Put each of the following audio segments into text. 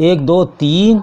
1, 2, 3।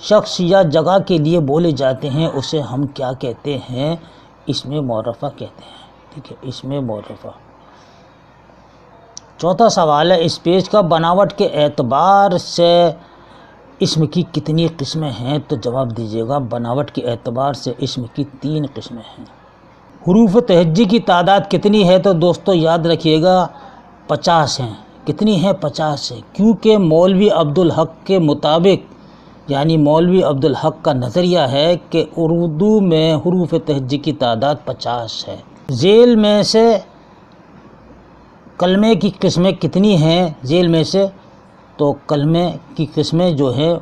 شخص یا جگہ کے لیے بولے جاتے ہیں اسے ہم کیا کہتے ہیں؟ اسم معرفہ کہتے ہیں، ٹھیک ہے، اسم معرفہ۔ چوتھا سوال ہے اس پیج کا بناوٹ کے اعتبار سے اسم کی کتنی قسمیں ہیں؟ تو جواب دیجیے گا بناوٹ کے اعتبار سے اسم کی 3 قسمیں ہیں۔ حروف تہجی کی تعداد کتنی ہے؟ تو دوستو یاد رکھیے گا 50 ہیں۔ کتنی ہیں؟ 50 ہیں، کیونکہ مولوی عبدالحق کے مطابق، یعنی مولوی عبدالحق کا نظریہ ہے کہ اردو میں حروف تہجی کی تعداد 50 ہے۔ ذیل میں سے کلمے کی قسمیں کتنی ہیں؟ ذیل میں سے تو کلمے کی قسمیں جو ہے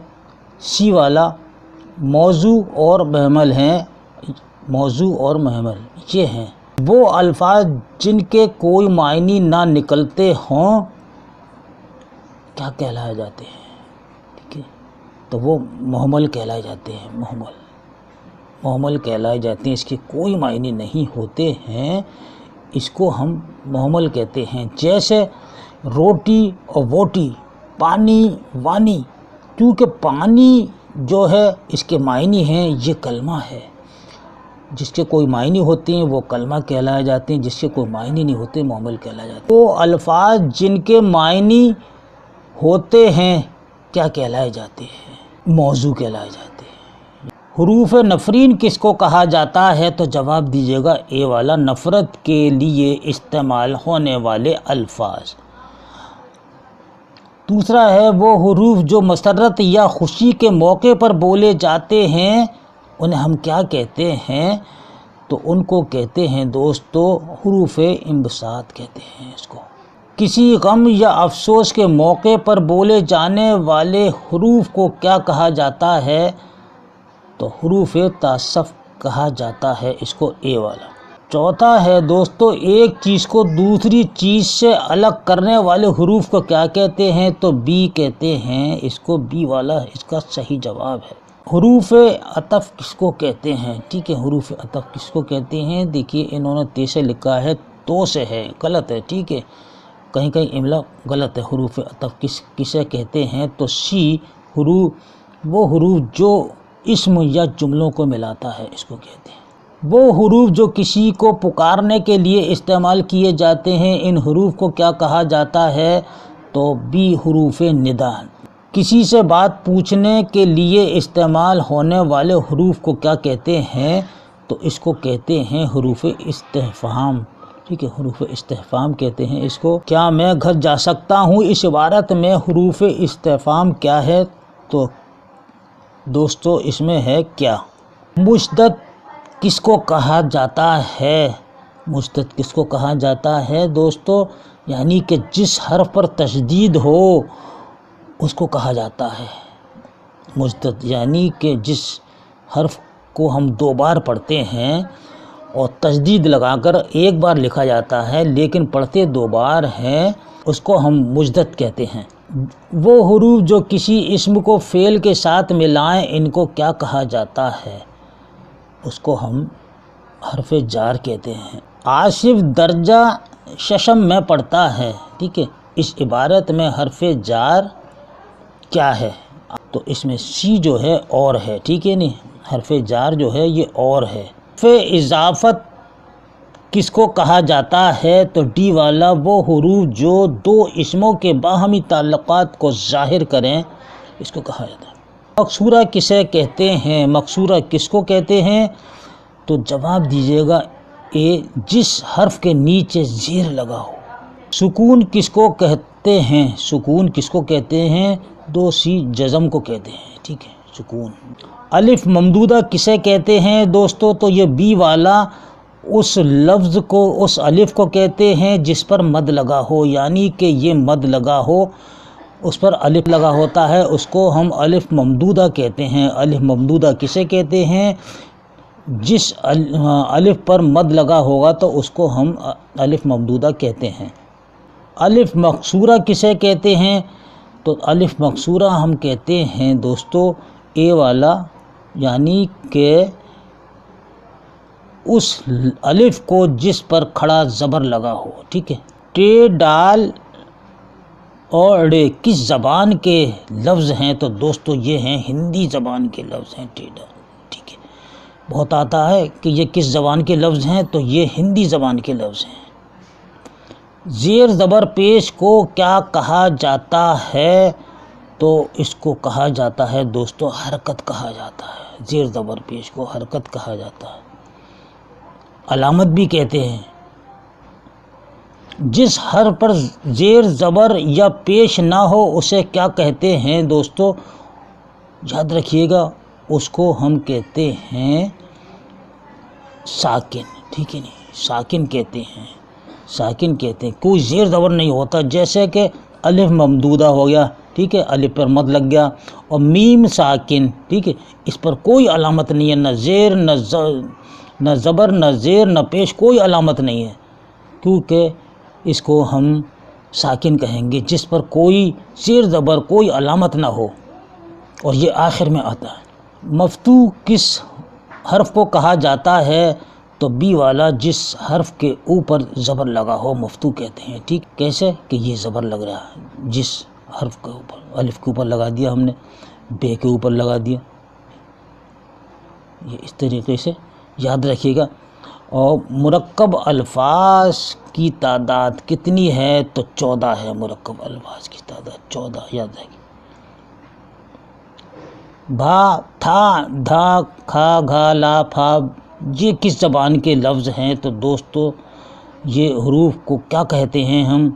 سی والا، موضوع اور محمل ہیں، موضوع اور محمل یہ ہیں۔ وہ الفاظ جن کے کوئی معنی نہ نکلتے ہوں کیا کہلائے جاتے ہیں؟ ٹھیک ہے، تو وہ محمل کہلائے جاتے ہیں، محمل کہلائے جاتے ہیں۔ اس کے کوئی معنی نہیں ہوتے ہیں، اس کو ہم محمل کہتے ہیں۔ جیسے روٹی اور ووٹی، پانی وانی، کیونکہ پانی جو ہے اس کے معنی ہیں، یہ کلمہ ہے۔ جس کے کوئی معنی ہوتے ہیں وہ کلمہ کہلائے جاتے ہیں، جس کے کوئی معنی نہیں ہوتے محمل کہلائے جاتے ہیں۔ وہ الفاظ جن کے معنی ہوتے ہیں کیا کہلائے جاتے ہیں؟ موضوع کہلائے جاتے ہیں۔ حروف نفرین کس کو کہا جاتا ہے؟ تو جواب دیجیے گا اے والا، نفرت کے لیے استعمال ہونے والے الفاظ۔ دوسرا ہے وہ حروف جو مسرت یا خوشی کے موقع پر بولے جاتے ہیں انہیں ہم کیا کہتے ہیں؟ تو ان کو کہتے ہیں دوستو حروف انبساط کہتے ہیں اس کو۔ کسی غم یا افسوس کے موقع پر بولے جانے والے حروف کو کیا کہا جاتا ہے؟ تو حروف تأسف کہا جاتا ہے اس کو، اے والا۔ چوتھا ہے دوستو ایک چیز کو دوسری چیز سے الگ کرنے والے حروف کو کیا کہتے ہیں؟ تو بی کہتے ہیں اس کو، بی والا اس کا صحیح جواب ہے۔ حروف عطف کس کو کہتے ہیں؟ ٹھیک ہے، حروف عطف کس کو کہتے ہیں؟ دیکھیے انہوں نے تے سے لکھا ہے، تو سے ہے، غلط ہے، ٹھیک ہے، کہیں کہیں املا غلط ہے۔ حروف عطف کسے کہتے ہیں؟ تو سی حروف، وہ حروف جو اسم یا جملوں کو ملاتا ہے اس کو کہتے ہیں۔ وہ حروف جو کسی کو پکارنے کے لیے استعمال کیے جاتے ہیں ان حروف کو کیا کہا جاتا ہے؟ تو بی حروف ندا۔ کسی سے بات پوچھنے کے لیے استعمال ہونے والے حروف کو کیا کہتے ہیں؟ تو اس کو کہتے ہیں حروف استفہام، ٹھیک ہے، حروف استفہام کہتے ہیں اس کو۔ کیا میں گھر جا سکتا ہوں؟ اس عبارت میں حروف استفہام کیا ہے؟ تو دوستو اس میں ہے کیا؟ مشدد کس کو کہا جاتا ہے؟ مشدد کس کو کہا جاتا ہے دوستو؟ یعنی کہ جس حرف پر تشدید ہو اس کو کہا جاتا ہے مشدد، یعنی کہ جس حرف کو ہم 2 بار پڑھتے ہیں اور تشدید لگا کر ایک بار لکھا جاتا ہے لیکن پڑھتے 2 بار ہیں اس کو ہم مشدد کہتے ہیں۔ وہ حروف جو کسی اسم کو فعل کے ساتھ ملائیں ان کو کیا کہا جاتا ہے؟ اس کو ہم حرف جار کہتے ہیں۔ آصف درجہ ششم میں پڑھتا ہے، ٹھیک ہے، اس عبارت میں حرف جار کیا ہے؟ تو اس میں سی جو ہے اور ہے، ٹھیک ہے، نہیں، حرف جار جو ہے یہ اور ہے۔ حرف اضافت کس کو کہا جاتا ہے؟ تو ڈی والا، وہ حروف جو 2 اسموں کے باہمی تعلقات کو ظاہر کریں اس کو کہا جاتا ہے۔ مقصورہ کسے کہتے ہیں؟ مقصورہ کس کو کہتے ہیں؟ تو جواب دیجیے گا اے، جس حرف کے نیچے زیر لگا ہو۔ سکون کس کو کہتے ہیں؟ سکون کس کو کہتے ہیں؟ 2 سی جزم کو کہتے ہیں، ٹھیک ہے، سکون۔ الف ممدودہ کسے کہتے ہیں دوستو؟ تو یہ بی والا، اس لفظ کو، اس الف کو کہتے ہیں جس پر مد لگا ہو، یعنی کہ یہ مد لگا ہو، اس پر الف لگا ہوتا ہے، اس کو ہم الف ممدودہ کہتے ہیں۔ الف ممدودہ کسے کہتے ہیں؟ جس الف پر مد لگا ہوگا تو اس کو ہم الف ممدودہ کہتے ہیں۔ الف مقصورہ کسے کہتے ہیں؟ تو الف مقصورہ ہم کہتے ہیں دوستو اے والا، یعنی کہ اس الف کو جس پر کھڑا زبر لگا ہو، ٹھیک ہے۔ ٹے ڈال اور کس زبان کے لفظ ہیں؟ تو دوستو یہ ہیں ہندی زبان کے لفظ ہیں ٹھیک ہے۔ بہت آتا ہے کہ یہ کس زبان کے لفظ ہیں، تو یہ ہندی زبان کے لفظ ہیں۔ زیر زبر پیش کو کیا کہا جاتا ہے؟ تو اس کو کہا جاتا ہے دوستو حرکت کہا جاتا ہے۔ زیر زبر پیش کو حرکت کہا جاتا ہے، علامت بھی کہتے ہیں۔ جس حرف پر زیر زبر یا پیش نہ ہو اسے کیا کہتے ہیں دوستو؟ یاد رکھیے گا، اس کو ہم کہتے ہیں ساکن، ٹھیک ہے نہیں، ساکن کہتے ہیں، ساکن کہتے ہیں۔ کوئی زیر زبر نہیں ہوتا، جیسے کہ الف ممدودہ ہو گیا، ٹھیک ہے، الف پر مد لگ گیا، اور میم ساکن، ٹھیک ہے، اس پر کوئی علامت نہیں ہے، نہ زیر نہ زبر نہ زیر نہ پیش، کوئی علامت نہیں ہے، کیونکہ اس کو ہم ساکن کہیں گے جس پر کوئی زیر زبر کوئی علامت نہ ہو، اور یہ آخر میں آتا ہے۔ مفتوح کس حرف کو کہا جاتا ہے؟ تو بی والا جس حرف کے اوپر زبر لگا ہو مفتوح کہتے ہیں، ٹھیک، کیسے کہ یہ زبر لگ رہا ہے، جس حرف کے اوپر، الف کے اوپر لگا دیا ہم نے، بے کے اوپر لگا دیا، یہ اس طریقے سے یاد رکھیے گا۔ اور مرکب الفاظ کی تعداد کتنی ہے؟ تو 14 ہے، مرکب الفاظ کی تعداد 14، یاد رکھیے۔ بھا، تھا، دھا، کھا، گھا، لا، پھا، یہ کس زبان کے لفظ ہیں؟ تو دوستو یہ حروف کو کیا کہتے ہیں؟ ہم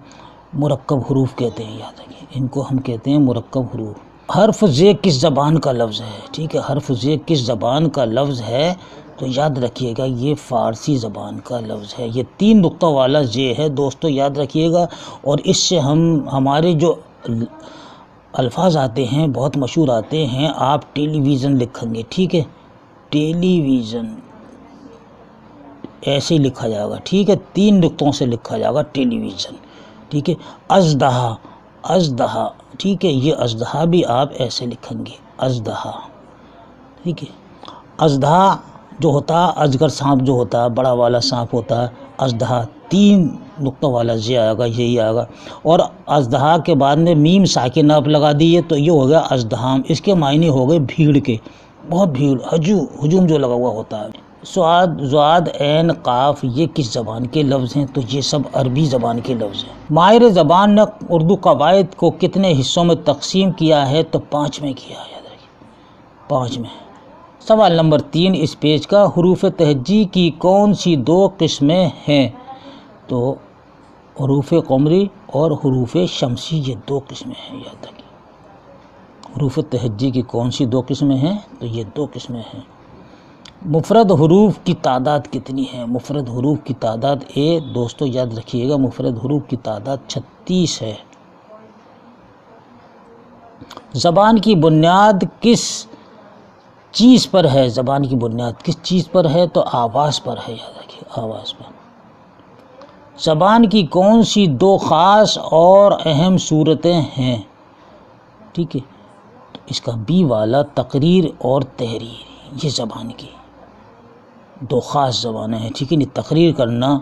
مرکب حروف کہتے ہیں، یاد رکھیے، ان کو ہم کہتے ہیں مرکب حروف۔ حرف ز کس زبان کا لفظ ہے؟ ٹھیک ہے، حرف ز کس زبان کا لفظ ہے؟ تو یاد رکھیے گا یہ فارسی زبان کا لفظ ہے، یہ 3 نقطہ والا ز ہے دوستو، یاد رکھیے گا۔ اور اس سے ہمارے جو الفاظ آتے ہیں بہت مشہور آتے ہیں، آپ ٹیلی ویژن لکھیں گے، ٹھیک ہے، ٹیلی ویژن ایسے ہی لکھا جائے گا، ٹھیک ہے، 3 نقطوں سے لکھا جائے گا ٹیلی ویژن، ٹھیک ہے۔ اژدہا، اژدہا، ٹھیک ہے، یہ اژدہا بھی آپ ایسے لکھیں گے، اژدہا، ٹھیک ہے۔ اژدہا جو ہوتا ہے، اجگر سانپ جو ہوتا ہے، بڑا والا سانپ ہوتا ہے، اژدہا 3 نقطہ والا ز آئے گا، یہی آئے گا۔ اور اژدہا کے بعد میں میم ساکن آپ لگا دیے تو یہ ہو گیا ازدحام، اس کے معنی ہو گئے بھیڑ کے، بہت بھیڑ، ہجوم جو لگا ہوا ہوتا ہے۔ سعاد، زعاد، عین، قاف، یہ کس زبان کے لفظ ہیں؟ تو یہ سب عربی زبان کے لفظ ہیں۔ ماہر زبان نے اردو قواعد کو کتنے حصوں میں تقسیم کیا ہے؟ تو 5 میں کیا ہے، یاد رکھیے، 5 میں۔ سوال نمبر 3 اس پیج کا، حروف تہجی کی کون سی 2 قسمیں ہیں؟ تو حروف قمری اور حروف شمسی، یہ 2 قسمیں ہیں، یاد رکھیے۔ حروف تہجی کی کون سی 2 قسمیں ہیں؟ تو یہ 2 قسمیں ہیں۔ مفرد حروف کی تعداد کتنی ہے؟ مفرد حروف کی تعداد دوستو یاد رکھیے گا، مفرد حروف کی تعداد 36 ہے۔ زبان کی بنیاد کس چیز پر ہے؟ زبان کی بنیاد کس چیز پر ہے؟ تو آواز پر ہے، یاد رکھیے، آواز پر۔ زبان کی کون سی 2 خاص اور اہم صورتیں ہیں؟ ٹھیک ہے، تو اس کا بی والا تقریر اور تحریر، یہ زبان کی 2 خاص زبانیں ہیں، ٹھیک ہے، نہیں، تقریر کرنا،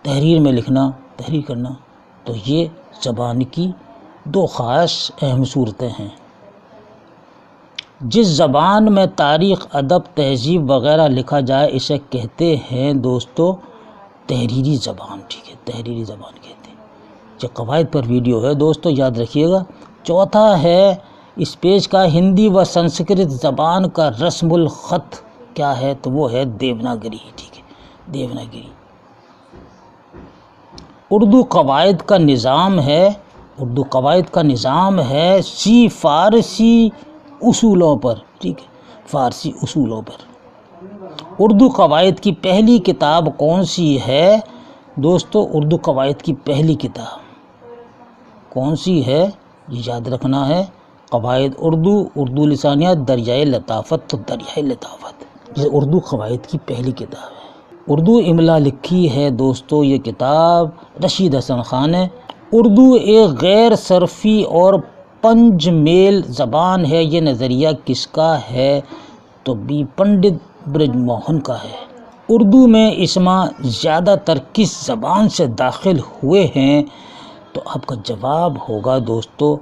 تحریر میں لکھنا، تحریر کرنا، تو یہ زبان کی 2 خاص اہم صورتیں ہیں۔ جس زبان میں تاریخ، ادب، تہذیب وغیرہ لکھا جائے اسے کہتے ہیں دوستو تحریری زبان، ٹھیک ہے، تحریری زبان کہتے ہیں۔ یہ قواعد پر ویڈیو ہے دوستو، یاد رکھیے گا۔ چوتھا ہے اس پیج کا، ہندی و سنسکرت زبان کا رسم الخط کیا ہے؟ تو وہ ہے دیوناگری، ٹھیک ہے، دیوناگری۔ اردو قواعد کا نظام ہے، اردو قواعد کا نظام ہے فارسی اصولوں پر، ٹھیک ہے، فارسی اصولوں پر۔ اردو قواعد کی پہلی کتاب کون سی ہے؟ دوستو اردو قواعد کی پہلی کتاب کون سی ہے؟ یہ یاد رکھنا ہے، قواعد اردو، اردو لسانیات، دریائے لطافت، تو دریائے لطافت یہ اردو قواعد کی پہلی کتاب ہے۔ اردو املا لکھی ہے دوستو یہ کتاب رشید حسن خان نے۔ اردو ایک غیر صرفی اور 5 میل زبان ہے، یہ نظریہ کس کا ہے؟ تو بی پنڈت برج موہن کا ہے۔ اردو میں اسما زیادہ تر کس زبان سے داخل ہوئے ہیں؟ تو آپ کا جواب ہوگا دوستو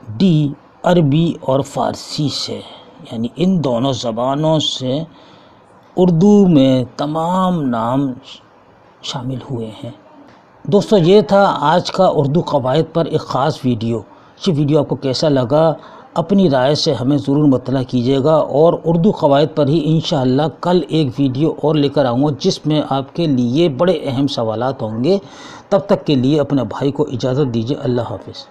ڈی، عربی اور فارسی سے، یعنی ان دونوں زبانوں سے اردو میں تمام نام شامل ہوئے ہیں۔ دوستو یہ تھا آج کا اردو قواعد پر ایک خاص ویڈیو۔ یہ ویڈیو آپ کو کیسا لگا اپنی رائے سے ہمیں ضرور مطلع کیجیے گا، اور اردو قواعد پر ہی انشاءاللہ کل ایک ویڈیو اور لے کر آؤں گا جس میں آپ کے لیے بڑے اہم سوالات ہوں گے۔ تب تک کے لیے اپنے بھائی کو اجازت دیجیے۔ اللہ حافظ۔